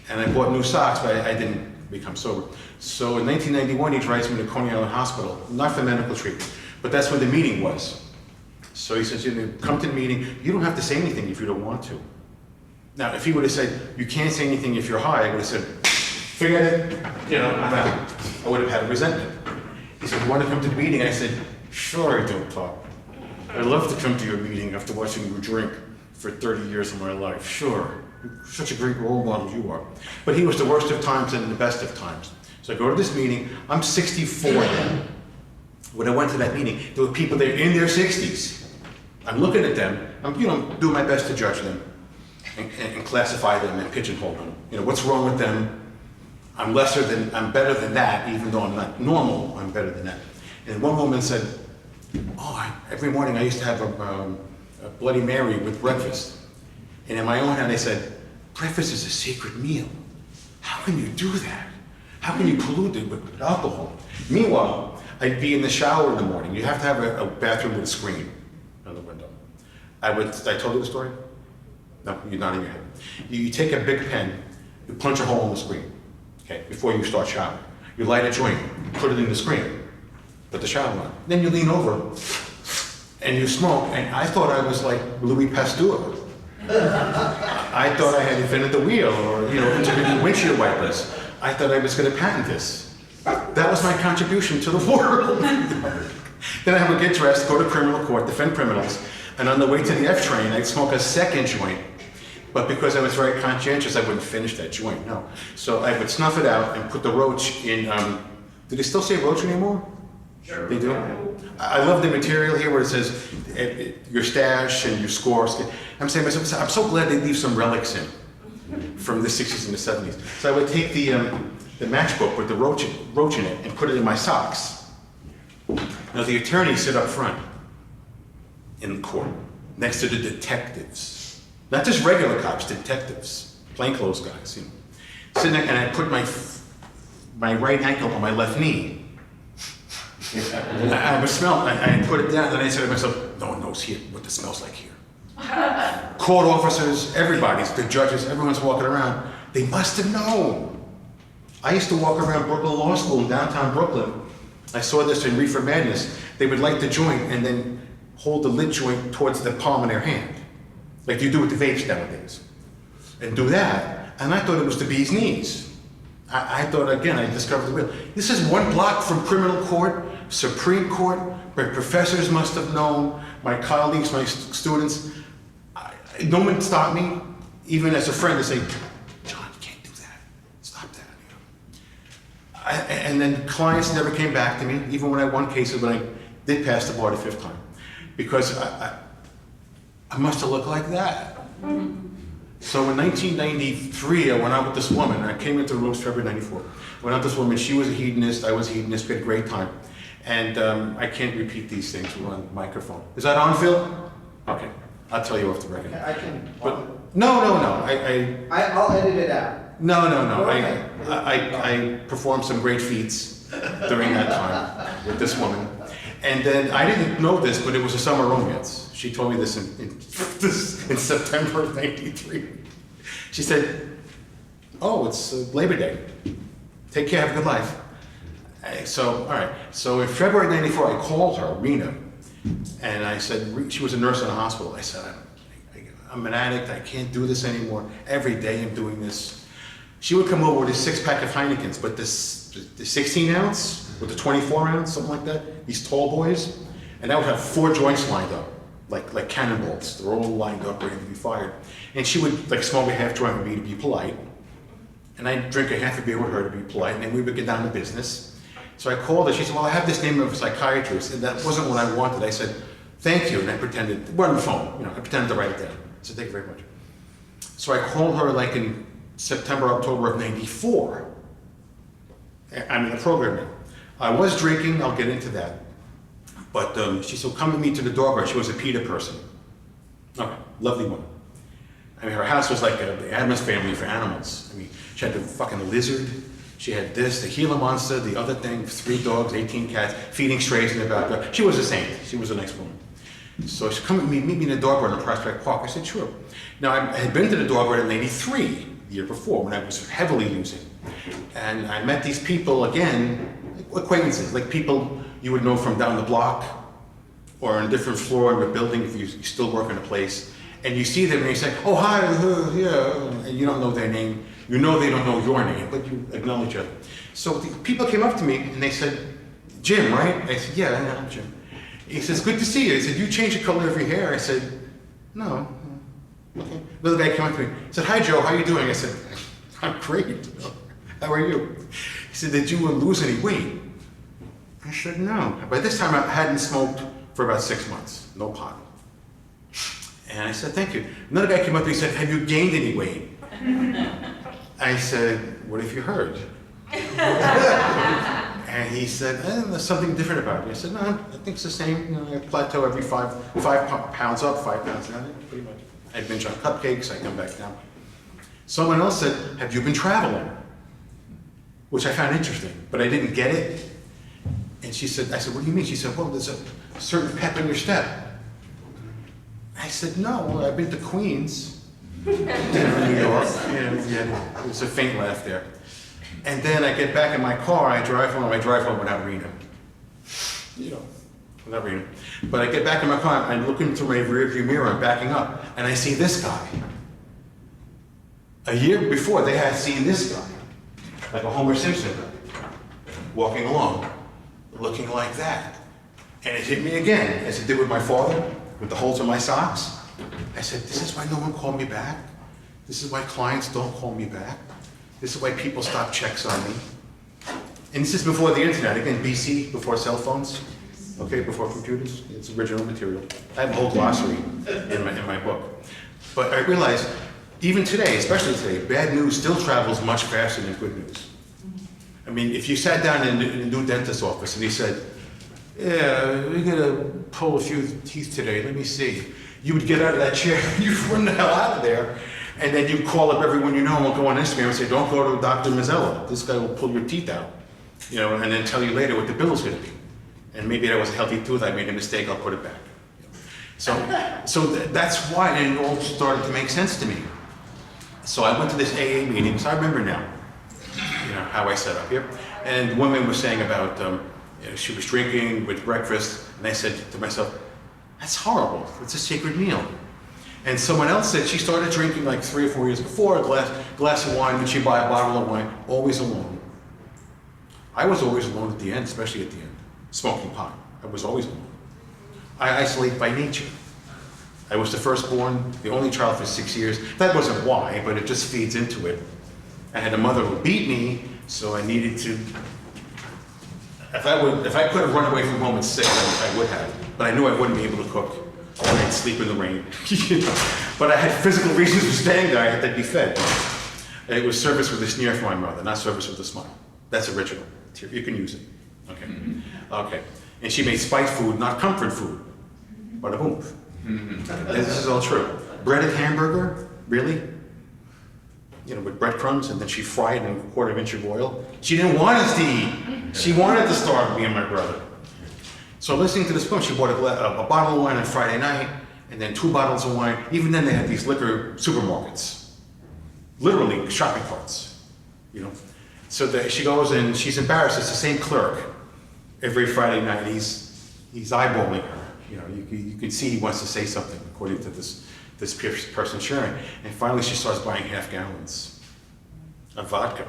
And I bought new socks, but I didn't become sober. So in 1991, he drives me to Coney Island Hospital, not for medical treatment, but that's when the meeting was. So he says, come to the meeting. You don't have to say anything if you don't want to. Now, if he would have said, you can't say anything if you're high, I would have said, forget it, I'm out. I would have had a resentment. He said, you want to come to the meeting? I said, sure, I don't talk. I'd love to come to your meeting after watching you drink for 30 years of my life. Sure, you're such a great role model you are. But he was the worst of times and the best of times. So I go to this meeting. I'm 64 then. When I went to that meeting, there were people there in their 60s. I'm looking at them. I'm, doing my best to judge them and classify them and pigeonhole them. What's wrong with them? I'm better than that, even though I'm not normal. I'm better than that. And one woman said, every morning I used to have a Bloody Mary with breakfast. And in my own hand, I said, breakfast is a sacred meal. How can you do that? How can you pollute it with alcohol? Meanwhile, I'd be in the shower in the morning. You have to have a bathroom with a screen on the window. I told you the story? No, you're nodding your head. You take a big pen, you punch a hole in the screen, okay, before you start showering. You light a joint, put it in the screen, put the shower on. Then you lean over and you smoke, and I thought I was like Louis Pasteur. I thought I had invented the wheel or, invented windshield wipers. I thought I was going to patent this. That was my contribution to the world. Then I would get dressed, go to criminal court, defend criminals, and on the way to the F train, I'd smoke a second joint. But because I was very conscientious, I wouldn't finish that joint, no. So I would snuff it out and put the roach in, do they still say roach anymore? Sure. They do? I love the material here where it says your stash and your score. I'm saying to myself, I'm so glad they leave some relics in from the 60s and the 70s. So I would take the matchbook with the roach in it and put it in my socks. Now the attorneys sit up front in the court next to the detectives. Not just regular cops, detectives, plainclothes guys. Sitting there, and I put my right ankle on my left knee. I would smell, I put it down, and I said to myself, no one knows here what this smells like here. Court officers, everybody, the judges, everyone's walking around. They must have known. I used to walk around Brooklyn Law School in downtown Brooklyn. I saw this in Reefer Madness. They would light the joint and then hold the lit joint towards the palm of their hand, like you do with the vapes nowadays. And do that, and I thought it was the bee's knees. I thought, again, I discovered the wheel. This is 1 block from criminal court, Supreme Court, where professors must have known, my colleagues, my students. No one stopped me, even as a friend, to say, John, you can't do that. Stop that. And then clients never came back to me, even when I won cases, when I did pass the bar the 5th time, because I must have looked like that. So in 1993, I went out with this woman. I came into the rooms February '94. Went out with this woman. She was a hedonist. I was a hedonist. We had a great time. And I can't repeat these things. We're on microphone. Is that on, Phil? Okay. I'll tell you off the record. I can. But no. I'll edit it out. No. Okay. I performed some great feats during that time with this woman. And then I didn't know this, but it was a summer romance. She told me this in September of '93. She said, "Oh, it's Labor Day. Take care, have a good life." So, all right. So in February '94, I called her, Rena, and I said, she was a nurse in a hospital. I said, I'm an addict. I can't do this anymore. Every day I'm doing this. She would come over with a 6-pack of Heinekens, but the 16 ounce with the 24 ounce, something like that, these tall boys, and I would have 4 joints lined up, like cannonballs. They're all lined up, ready to be fired. And she would like smoke a half joint with me to be polite, and I'd drink a half a beer with her to be polite, and then we would get down to business. So I called her. She said, "Well, I have this name of a psychiatrist," and that wasn't what I wanted. I said, "Thank you," and I pretended. We're on the phone, I pretended to write it down. I said, "Thank you very much." So I called her like in September, October of '94. I'm in the program now. I was drinking. I'll get into that. But she said, "Come with me to the dog run." She was a PETA person. Okay, lovely woman. I mean, her house was like the Anonymous family for animals. I mean, she had the fucking lizard. She had this, the Gila monster, the other thing, 3 dogs, 18 cats, feeding strays in the backyard. She was a saint. She was a nice woman. So she come with me, meet me in the dog run in Prospect Park. I said, sure. Now, I had been to the dog run in '83, the year before, when I was heavily using. And I met these people again, acquaintances, like people you would know from down the block or on a different floor in the building if you still work in a place. And you see them and you say, "Oh, hi, yeah," and you don't know their name. You know they don't know your name, but you acknowledge it. So the people came up to me and they said, "Jim, right?" I said, "Yeah, I'm Jim." He says, "Good to see you." He said, "You changed the color of your hair?" I said, "No." Okay. Another guy came up to me. He said, "Hi, Joe, how you doing?" I said, "I'm great. How are you?" He said, "Did you lose any weight?" I said, "No." By this time, I hadn't smoked for about 6 months, no pot. And I said, "Thank you." Another guy came up and he said, "Have you gained any weight?" I said, "What have you heard?" And he said, "There's something different about it." I said, "No, I think it's the same. I plateau every 5 pounds up, 5 pounds down, pretty much. I binge on cupcakes, I come back down." Someone else said, "Have you been traveling?" Which I found interesting, but I didn't get it. And I said, "What do you mean?" She said, "Well, there's a certain pep in your step." I said, "No, well, I've been to Queens, New York." Yeah, there's a faint laugh there. And then I get back in my car, I drive home without Rena. Without Rena. But I get back in my car, I'm looking through my rearview mirror, I'm backing up, and I see this guy. A year before, they had seen this guy, like a Homer Simpson guy, walking along, looking like that. And it hit me again, as it did with my father, with the holes in my socks. I said, this is why no one called me back. This is why clients don't call me back. This is why people stop checks on me. And this is before the internet, again, BC, before cell phones, okay, before computers. It's original material. I have a whole glossary in my book. But I realized, even today, especially today, bad news still travels much faster than good news. I mean, if you sat down in a new dentist's office and he said, "Yeah, we're gonna pull a few teeth today, let me see." You would get out of that chair, you'd run the hell out of there, and then you'd call up everyone you know and go on Instagram and say, "Don't go to Dr. Mazzella, this guy will pull your teeth out." And then tell you later what the bill is gonna be. And maybe that was a healthy tooth, I made a mistake, I'll put it back. That's why it all started to make sense to me. So I went to this AA meeting, so I remember now, how I set up here. And the woman was saying about, she was drinking with breakfast, and I said to myself, that's horrible, it's a sacred meal. And someone else said she started drinking like 3 or 4 years before, a glass of wine, and she'd buy a bottle of wine, always alone. I was always alone at the end, especially at the end, smoking pot. I was always alone. I isolate by nature. I was the firstborn, the only child for 6 years. That wasn't why, but it just feeds into it. I had a mother who beat me, so I needed to. If I could have run away from home at 6, I would have. But I knew I wouldn't be able to cook. I'd sleep in the rain. But I had physical reasons for staying there. I had to be fed. It was service with a sneer for my mother, not service with a smile. That's original. You can use it. Okay. Okay. And she made spice food, not comfort food. Bada boom. This is all true. Breaded hamburger? Really? You know, with breadcrumbs, and then she fried in a quarter-inch of oil. She didn't want us to eat. She wanted to starve me and my brother. So listening to this poem, she bought a bottle of wine on Friday night, and then 2 bottles of wine. Even then, they had these liquor supermarkets. Literally, shopping carts, you know. So she goes and she's embarrassed. It's the same clerk every Friday night. He's eyeballing her. You know, you can see he wants to say something, according to this person sharing. And finally, she starts buying half gallons of vodka.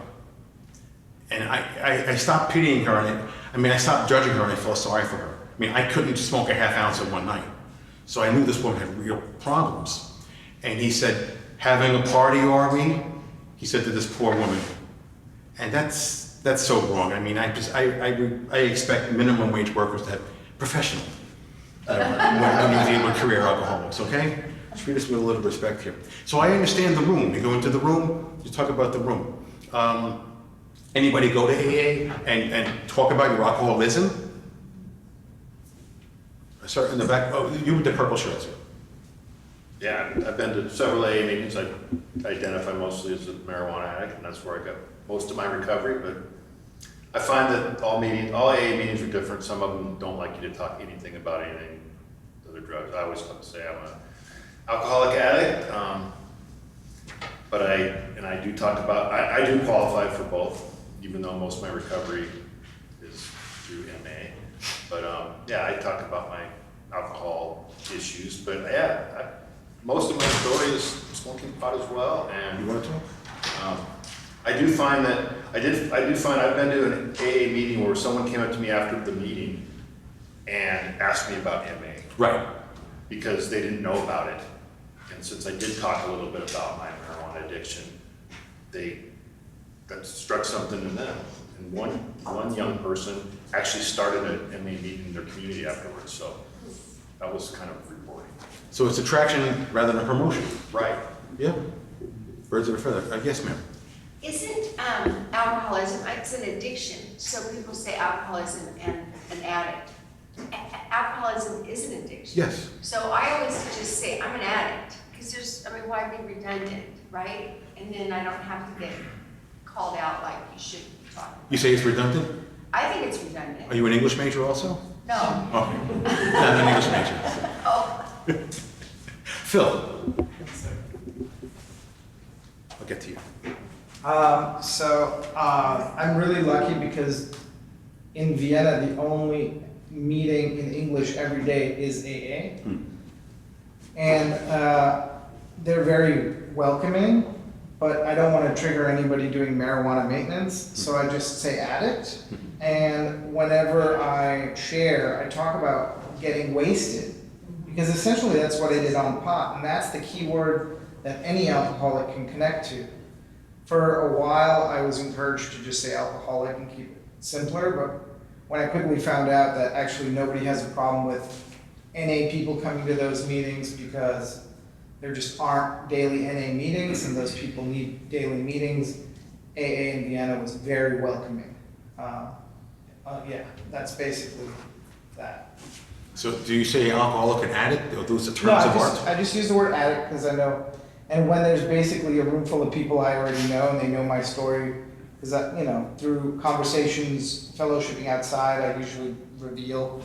And I stopped pitying her, and I stopped judging her, and I felt sorry for her. I mean, I couldn't smoke a half ounce in one night. So I knew this woman had real problems. And he said, having a party, are we? He said to this poor woman. And that's so wrong. I mean, I expect minimum wage workers to have professional when you deal with career alcoholics, okay? Treat us with a little respect here. So I understand the room. You go into the room, you talk about the room. Anybody go to AA and talk about your alcoholism? I start in the back. Oh, you with the purple shirts. Yeah, I've been to several AA meetings. I identify mostly as a marijuana addict, and that's where I got most of my recovery. But I find that all AA meetings are different. Some of them don't like you to talk anything about anything other drugs. I always come to say I'm an alcoholic addict, but I do talk about, I do qualify for both, even though most of my recovery is through MA. But yeah, I talk about my alcohol issues, but yeah, most of my story is smoking pot as well. And You want to talk? I do find that I've been to an AA meeting where someone came up to me after the meeting and asked me about MA. Right. Because they didn't know about it. And since I did talk a little bit about my marijuana addiction, that struck something in them. And one young person actually started an MA meeting in their community afterwards, so that was kind of rewarding. So it's attraction rather than promotion. Right. Yeah. Birds of a feather. Yes, ma'am. Isn't alcoholism, it's an addiction, so people say alcoholism and an addict. Alcoholism is an addiction. Yes. So I always just say, I'm an addict, because why be redundant, right? And then I don't have to get called out like you should be talking. You say it's redundant? I think it's redundant. Are you an English major also? No. Okay. I'm an English major. Oh, Phil. I'll get to you. I'm really lucky because in Vienna, the only meeting in English every day is AA. And they're very welcoming, but I don't want to trigger anybody doing marijuana maintenance, so I just say addict. And whenever I share, I talk about getting wasted, because essentially that's what I did on pot, and that's the key word that any alcoholic can connect to. For a while, I was encouraged to just say alcoholic and keep it simpler, but when I quickly found out that actually nobody has a problem with NA people coming to those meetings because there just aren't daily NA meetings and those people need daily meetings, AA in Vienna was very welcoming. Yeah, that's basically that. So do you say alcoholic and addict? Are those the No, terms of art? I just use the word addict because I know, and when there's basically a room full of people I already know and they know my story, because through conversations, fellowshipping outside, I usually reveal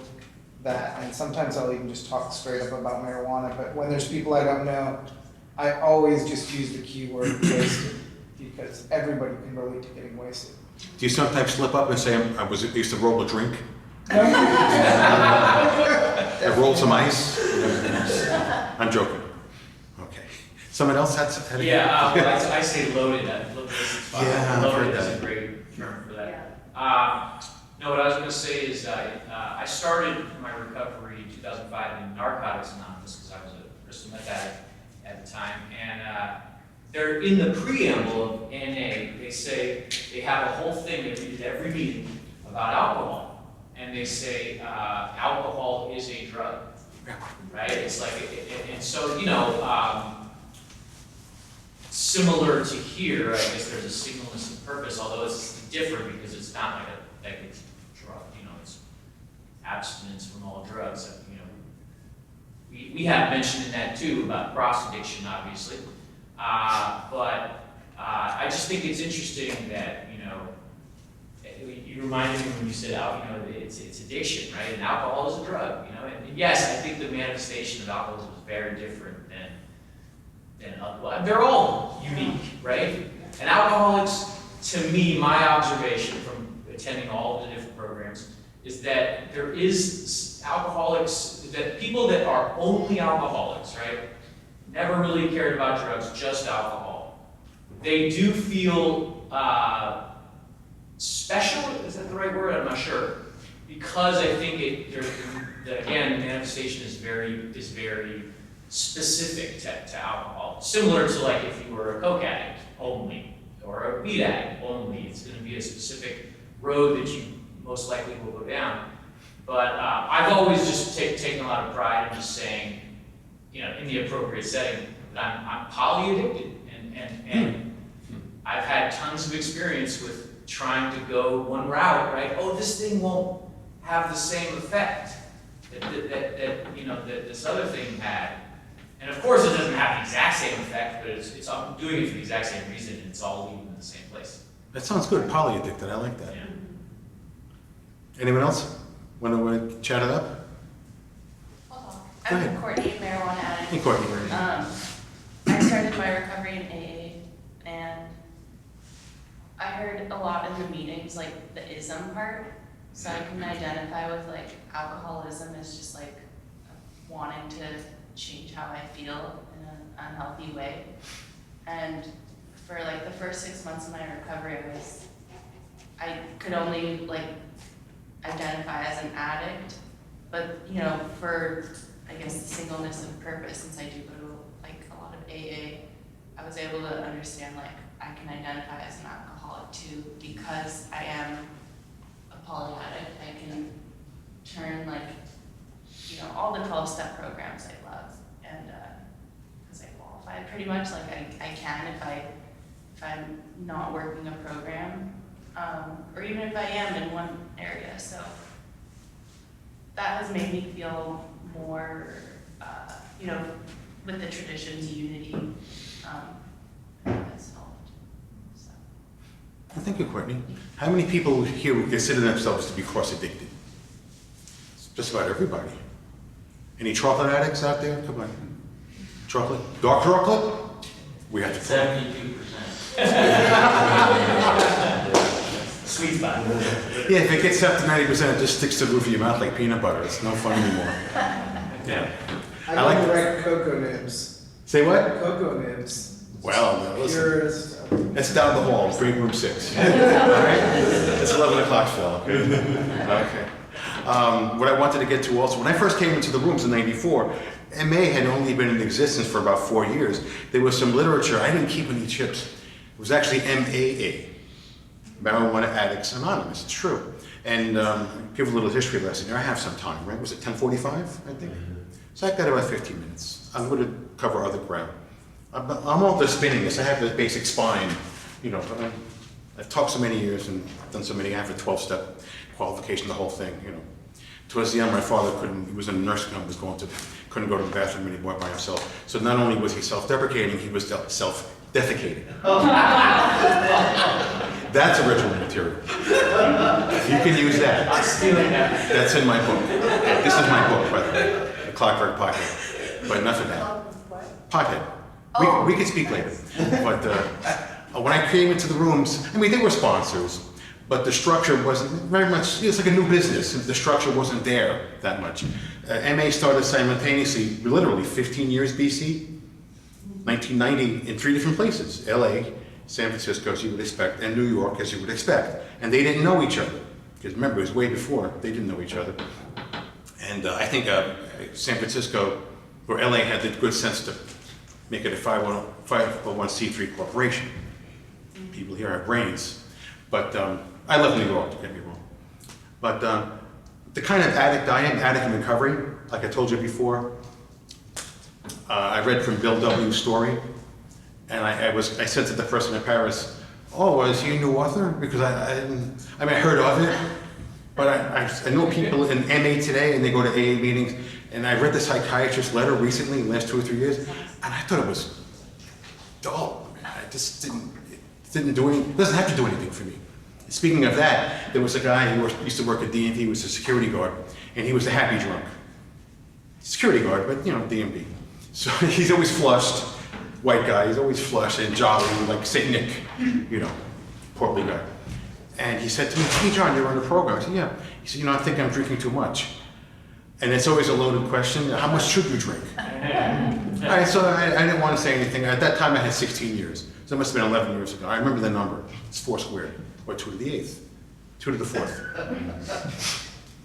that, and sometimes I'll even just talk straight up about marijuana, but when there's people I don't know, I always just use the keyword wasted, because everybody can relate to getting wasted. Do you sometimes slip up and say, I used to roll a drink? No? I rolled some ice? I'm joking. Okay. Someone else had a... Yeah, well, I say loaded, loaded is fine. Yeah, I've heard Loaded is that. a great term for that. No, what I was gonna say is, I started my recovery in 2005 in Narcotics Anonymous, because I was a crystal meth addict at the time, and they're in the preamble of NA, they say, they have a whole thing, they read at every meeting about alcohol, and they say, alcohol is a drug, right? It's like, and so, you know, similar to here, I guess there's a singleness of purpose, although it's different because it's not like a drug, you know, it's abstinence from all drugs. You know, we have mentioned in that too about cross addiction, obviously, but I just think it's interesting that, you know, you reminded me when you said, you know, it's addiction, right? And alcohol is a drug, you know. And yes, I think the manifestation of alcoholism is very different than alcohol. They're all unique, right? And alcoholics, to me, my observation from attending all of the different programs is that there is alcoholics, that people that are only alcoholics, right, never really cared about drugs, just alcohol. They do feel special, is that the right word? I'm not sure. Because I think again, the manifestation is very specific to alcohol. Similar to like if you were a coke addict only, or a weed addict only, it's going to be a specific road that you most likely will go down. But I've always just taken a lot of pride in just saying, you know, in the appropriate setting, that I'm poly-addicted, and I've had tons of experience with trying to go one route, right? Oh, this thing won't have the same effect that you know, that this other thing had. And of course it doesn't have the exact same effect, but I'm doing it for the exact same reason, and it's all leading to the same place. That sounds good, poly-addicted, I like that. Yeah. Anyone else? Want to chat it up? Go ahead. I'm Courtney, marijuana addict. Hey, Courtney. I started my recovery in AA, and I heard a lot in the meetings, like the ism part, so I can identify with like alcoholism as just like wanting to change how I feel in an unhealthy way. And for like the first 6 months of my recovery, I could only like identify as an addict, but you know, for I guess the singleness of purpose, since I do go to like a lot of AA, I was able to understand like I can identify as an alcoholic too, because I am a poly addict. I can turn like, you know, all the 12-step programs I love, and because I qualify pretty much, like I can if I'm not working a program, or even if I am in one area. So that has made me feel more, you know, with the traditions, unity, has helped. So. Well, thank you, Courtney. How many people here would consider themselves to be cross-addicted? Just about everybody. Any chocolate addicts out there? Come on. Chocolate? Dark chocolate? We have to try. 72%. Sweet spot. Yeah, if it gets up to 90%, it just sticks to the roof of your mouth like peanut butter. It's no fun anymore. Yeah. I I like don't that. like cocoa nibs. Say what? Cocoa nibs. Well, no, listen. Purest. It's down the hall, break room 6. All right? It's 11 o'clock, Phil. Okay. Okay. What I wanted to get to also, when I first came into the rooms in '94, MA had only been in existence for about 4 years. There was some literature. I didn't keep any chips. It was actually MAA, Marijuana Addicts Anonymous. It's true. And give a little history lesson here. I have some time, right? Was it 10:45, I think? So I've got about 15 minutes. I'm going to cover other ground. I'm all just spinning this. I have the basic spine, you know, but I've taught so many years and done so many. I have a 12-step qualification, the whole thing, you know. Towards the end, my father he was in a nursing home, couldn't go to the bathroom anymore by himself. So not only was he self-deprecating, he was self-defecating. That's original material. You can use that. I'm stealing that. That's in my book. This is my book, by the way, The Clockwork Pothead. But enough of that. Pothead. We can speak later. But when I came into the rooms, I mean, they were sponsors, but the structure wasn't very much, it's like a new business. The structure wasn't there that much. MA started simultaneously, literally 15 years BC. 1990 in 3 different places, LA, San Francisco, as you would expect, and New York, as you would expect. And they didn't know each other. Because remember, it was way before, they didn't know each other. And I think San Francisco, or LA, had the good sense to make it a 501c3 corporation. People here have brains. But I love New York, don't get me wrong. But the kind of addict I am, addict in recovery, like I told you before, I read from Bill W.'s story, and I said to the person in Paris, oh, is he a new author? Because I heard of it, but I know people in MA today, and they go to AA meetings, and I read the psychiatrist's letter recently, in the last 2 or 3 years, and I thought it was dull. I just didn't do anything, doesn't have to do anything for me. Speaking of that, there was a guy who used to work at DMV, he was a security guard, and he was a happy drunk. Security guard, but DMV. So he's always flushed, white guy, he's always flushed and jolly, like St. Nick, portly guy. And he said to me, hey John, you're on the program. I said, yeah. He said, I think I'm drinking too much. And it's always a loaded question, how much should you drink? All right, so I didn't want to say anything. At that time I had 16 years, so it must have been 11 years ago. I remember the number, it's 4 squared, or 2 to the 8th, 2 to the 4th.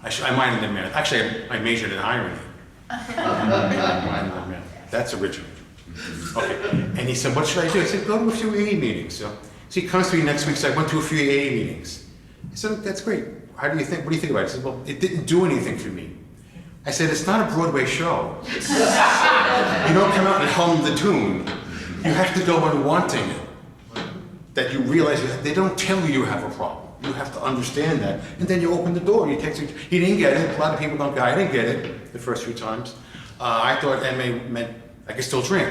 I minored in math. Actually, I majored in irony. That's original. Okay, and he said, what should I do? I said, go to a few AA meetings. So he comes to me next week, so I went to a few AA meetings. I said, that's great. What do you think about it? He said, well, it didn't do anything for me. I said, it's not a Broadway show. You don't come out and hum the tune. You have to go in wanting it. That you realize they don't tell you you have a problem. You have to understand that. And then you open the door. He didn't get it. A lot of people don't get it. I didn't get it the first few times. I thought MA meant I could still drink.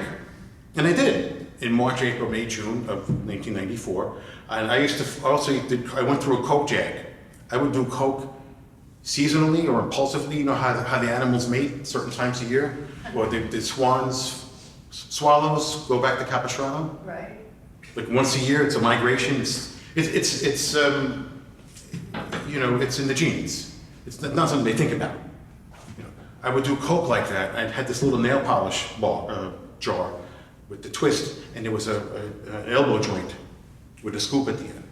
And I did. In March, April, May, June of 1994. And I went through a Coke jag. I would do Coke seasonally or impulsively. You know how the animals mate certain times a year? Or the swallows go back to Capistrano? Right. Like once a year, it's a migration. It's in the genes. It's not something they think about. I would do Coke like that. I had this little nail polish jar with the twist, and there was an elbow joint with a scoop at the end.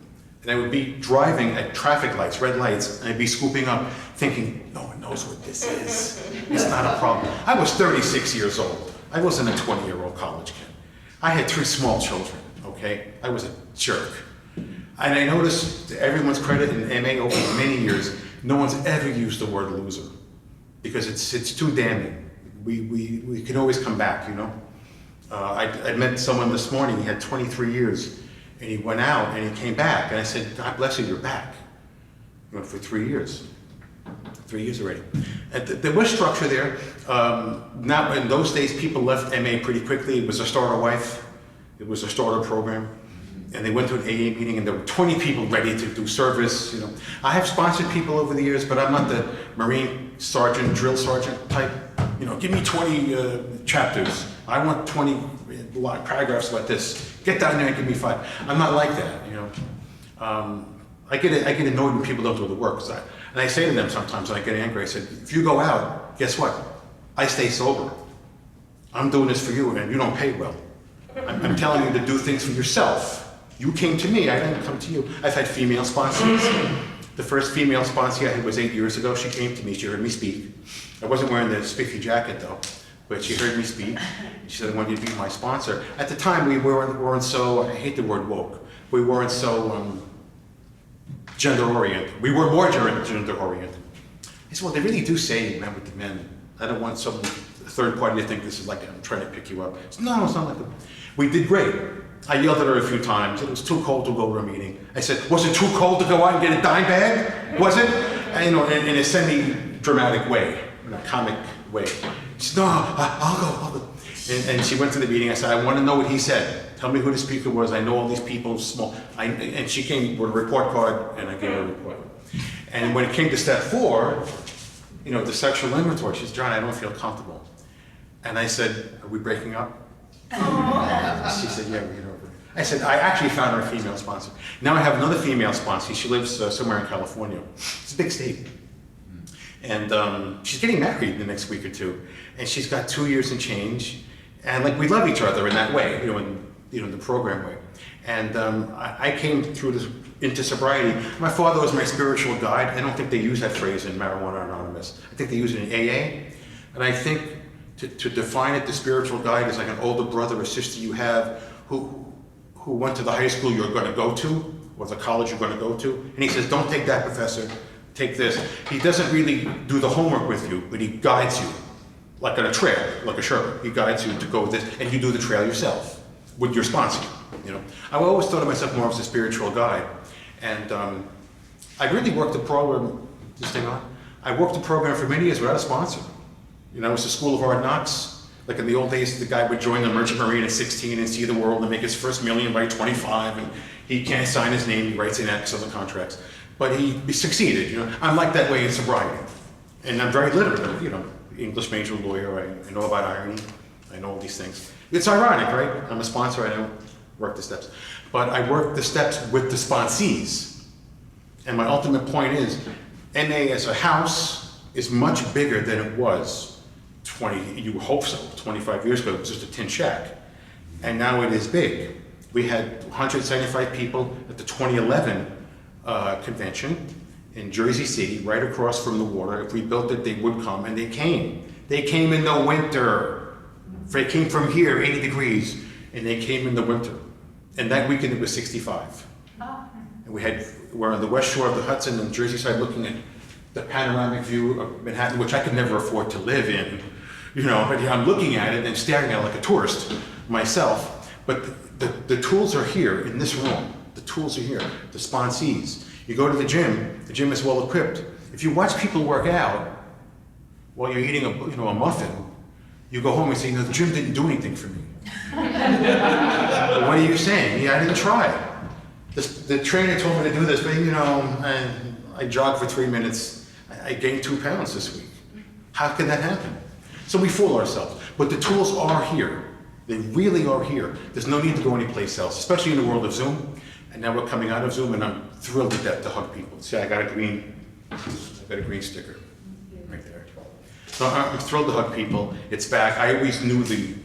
And I would be driving at traffic lights, red lights, and I'd be scooping up, thinking, no one knows what this is. It's not a problem. I was 36 years old. I wasn't a 20-year-old college kid. I had 3 small children, okay? I was a jerk. And I noticed, to everyone's credit in MA over many years, no one's ever used the word loser. Because it's too damning. We can always come back, I met someone this morning, he had 23 years, and he went out and he came back, and I said, God bless you, you're back. For 3 years. 3 years already. And there was structure there. Not in those days, people left MA pretty quickly. It was a starter wife. It was a starter program. And they went to an AA meeting, and there were 20 people ready to do service. I have sponsored people over the years, but I'm not the Marine sergeant, drill sergeant type. Give me 20 chapters. I want 20 paragraphs like this. Get down there and give me 5. I'm not like that. I get annoyed when people don't do the work. And I say to them sometimes, when I get angry, I said, if you go out, guess what? I stay sober. I'm doing this for you, and you don't pay well. I'm telling you to do things for yourself. You came to me, I didn't come to you. I've had female sponsors. The first female sponsor I had was 8 years ago. She came to me, she heard me speak. I wasn't wearing the spiffy jacket though, but she heard me speak. She said, I want you to be my sponsor. At the time, we weren't so, I hate the word woke, we weren't so gender-oriented. We were more gender-oriented. I said, well, they really do say men with the men. I don't want some third party to think this is like I'm trying to pick you up. Said, no, it's not like that. We did great. I yelled at her a few times. It was too cold to go to a meeting. I said, was it too cold to go out and get a dime bag? Was it? And, in a semi-dramatic way, in a comic way. She said, no, I'll go. And she went to the meeting. I said, I want to know what he said. Tell me who the speaker was. I know all these people, and she came with a report card, and I gave her a report. And when it came to step 4, the sexual inventory, she said, John, I don't feel comfortable. And I said, are we breaking up? She said, yeah, we're over. I said, I actually found her a female sponsor. Now I have another female sponsor. She lives somewhere in California. It's a big state. And she's getting married in the next week or 2. And she's got 2 years and change. And like we love each other in that way, in the program way. And I came through this into sobriety. My father was my spiritual guide. I don't think they use that phrase in Marijuana Anonymous. I think they use it in AA. And I think to define it, the spiritual guide is like an older brother or sister you have who went to the high school you're going to go to, or the college you're going to go to. And he says, don't take that, professor, take this. He doesn't really do the homework with you, but he guides you, like on a trail, like a Sherpa. He guides you to go with this, and you do the trail yourself, with your sponsor, I always thought of myself more as a spiritual guide. And I really worked the program, this thing on? I worked the program for many years without a sponsor. It was the School of Hard Knocks. Like in the old days, the guy would join the Merchant Marine at 16 and see the world and make his first million by 25, and he can't sign his name, he writes in X on the contracts. But he succeeded, I'm like that way in sobriety. And I'm very literate, English major lawyer, I know about irony, I know all these things. It's ironic, right? I'm a sponsor, I don't work the steps. But I work the steps with the sponsees. And my ultimate point is, NA as a house is much bigger than it was 25 years ago. It was just a tin shack. And now it is big. We had 175 people at the 2011 convention in Jersey City, right across from the water. If we built it, they would come, and they came. They came in the winter. They came from here, 80 degrees, and they came in the winter. And that weekend it was 65. And we're on the west shore of the Hudson and Jersey side looking at the panoramic view of Manhattan, which I could never afford to live in, but I'm looking at it and staring at it like a tourist myself. But the tools are here in this room. The tools are here, the sponsees. You go to the gym is well equipped. If you watch people work out while you're eating a muffin, you go home and say, the gym didn't do anything for me. What are you saying? Yeah, I didn't try. The trainer told me to do this, but I jogged for 3 minutes. I gained 2 pounds this week. How can that happen? So we fool ourselves. But the tools are here. They really are here. There's no need to go anyplace else, especially in the world of Zoom. And now we're coming out of Zoom, and I'm thrilled to death to hug people. See, I got a green sticker right there. So I'm thrilled to hug people. It's back. I always knew the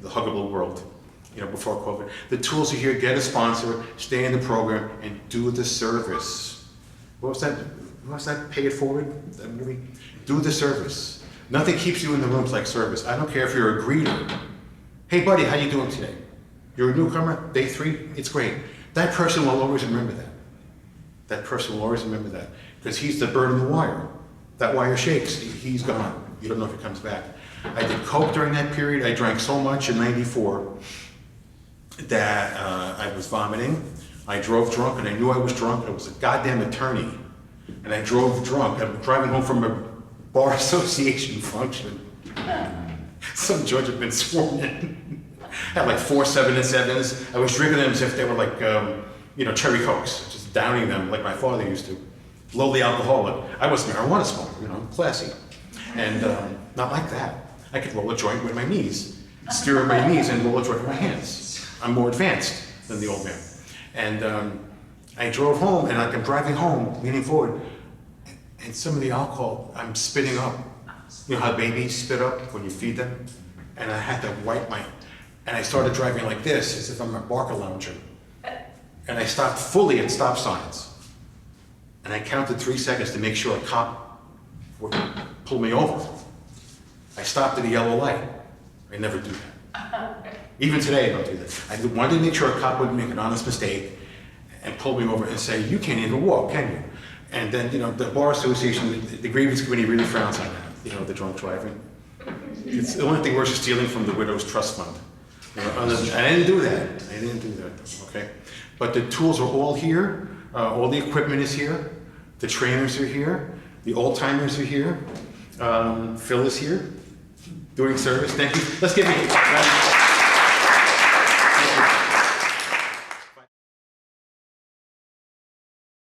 huggable world, before COVID. The tools are here. Get a sponsor, stay in the program, and do the service. What was that? Pay it forward? That movie? Do the service. Nothing keeps you in the rooms like service. I don't care if you're a greeter. Hey buddy, how you doing today? You're a newcomer, day 3, it's great. That person will always remember that. That person will always remember that. Because he's the bird in the wire. That wire shakes, he's gone. You don't know if he comes back. I did coke during that period. I drank so much in '94 that I was vomiting. I drove drunk, and I knew I was drunk. I was a goddamn attorney. And I drove drunk. I'm driving home from a bar association function. Some judge had been sworn in. Had like 4 7 and 7s. I was drinking them as if they were like, cherry cokes, just downing them like my father used to. Lowly alcoholic. I was a marijuana smoker, classy. And not like that. I could roll a joint with my knees, steer with my knees and roll a joint with my hands. I'm more advanced than the old man. And I drove home, and I'm driving home, leaning forward, and some of the alcohol, I'm spitting up. You know how babies spit up when you feed them? And I had to wipe and I started driving like this, as if I'm a Barker lounger. And I stopped fully at stop signs. And I counted 3 seconds to make sure a cop would pull me over. I stopped at a yellow light. I never do that. Even today, I don't do that. I wanted to make sure a cop wouldn't make an honest mistake and pull me over and say, you can't even walk, can you? And then, the bar association, the grievance committee really frowns on that, the drunk driving. It's the only thing worse is stealing from the widow's trust fund. I didn't do that. Okay? But the tools are all here. All the equipment is here. The trainers are here. The old-timers are here. Phil is here, doing service. Thank you. Let's give it.